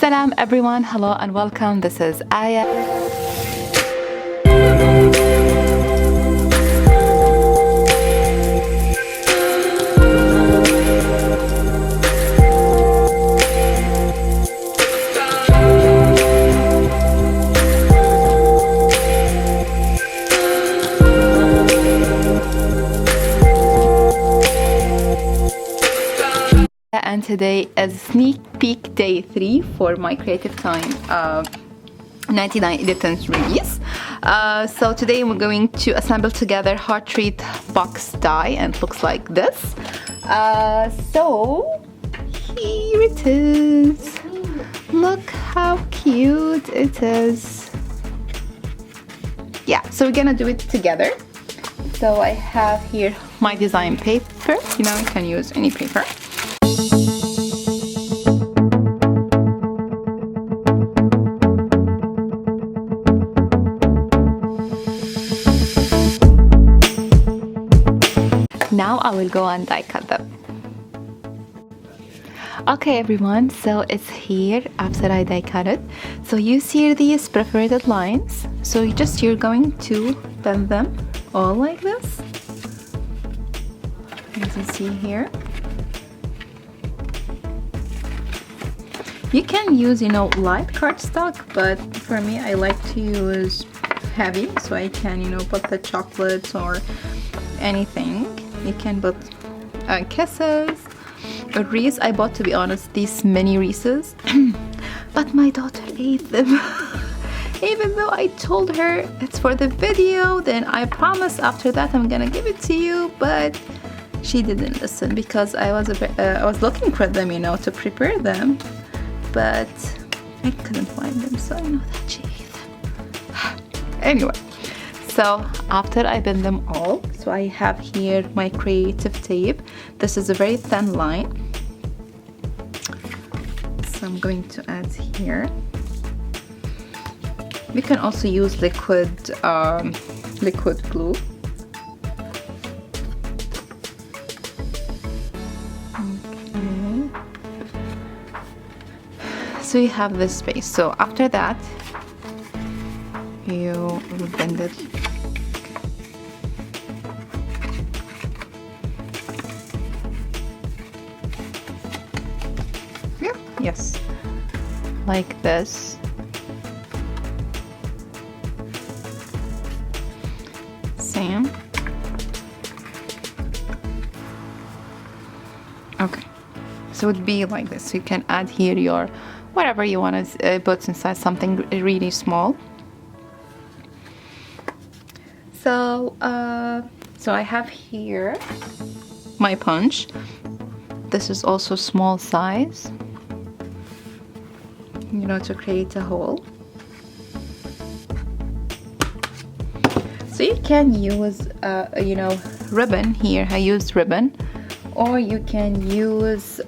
Salam everyone, hello and welcome. This is Aya. And today is sneak peek day 3 for my creative time 99 editions release. So today we're going to assemble together Heart Treat Box die, and it looks like this. So here it is. Look how cute it is. Yeah, so we're gonna do it together. So I have here my design paper. You know, you can use any paper. Now I will go and die cut them. Okay everyone, so it's here after I die cut it. So you see these perforated lines. So you're going to bend them all like this. As you see here. You can use, light cardstock, but for me I like to use heavy, so I can, put the chocolates or anything. You can put kisses, a wreath. I bought, to be honest, these mini wreaths, but my daughter ate them. Even though I told her it's for the video, then I promise after that I'm gonna give it to you, but she didn't listen because I was looking for them, to prepare them, but I couldn't find them, so I know that she ate them. Anyway. So after I bend them all, so I have here my creative tape. This is a very thin line. So I'm going to add here. You can also use liquid glue. Okay. So you have this space. So after that, you will bend it. Yeah. Yes, like this. Same. Okay, so it would be like this. You can add here your whatever you want to put inside, something really small. So I have here my punch. This is also small size, to create a hole. So you can use, ribbon here. I used ribbon, or you can use,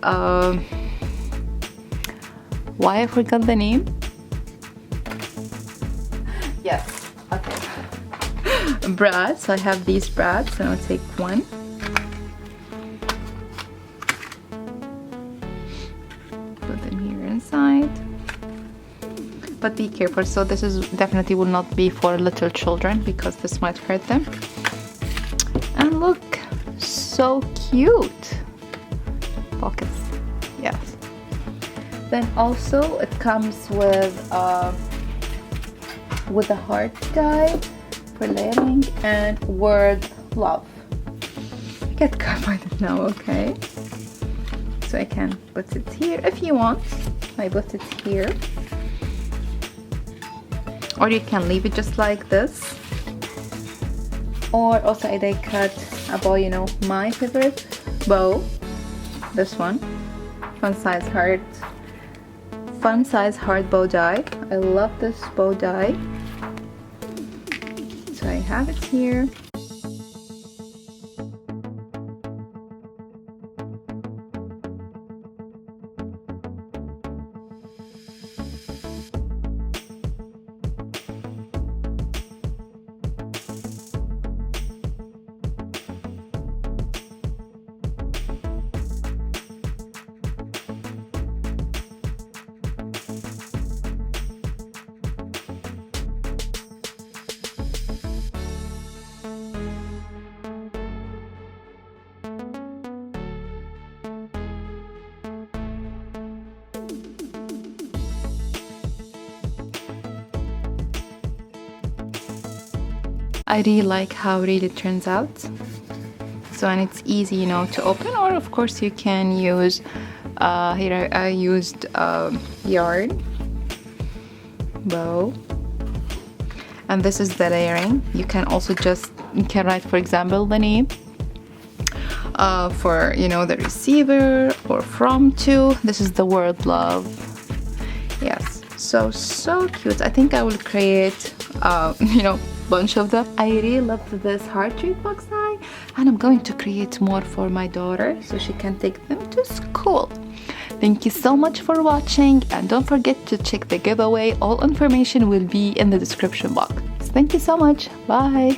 why I forgot the name? Yes, okay. Brads. So I have these brads, and I'll take one. Put them here inside. But be careful. So this is definitely will not be for little children because this might hurt them. And look, so cute. Pockets. Yes. Then also it comes with a heart die for layering and word love. I can't find it now, okay? So I can put it here if you want. I put it here. Or you can leave it just like this. Or also I cut a bow, my favorite bow. This one. Fun size heart bow die. I love this bow die. So I have it here. I really like how it turns out. So, and it's easy, you know, to open, or of course you can use, here I used yarn bow, and this is the layering. You can also you can write, for example, the name for, you know, the receiver, or from to. This is the word love. Yes, so cute. I think I will create you know, bunch of them. I really love this heart treat box now, and I'm going to create more for my daughter so she can take them to school. Thank you so much for watching, and don't forget to check the giveaway. All information will be in the description box. Thank you so much. Bye.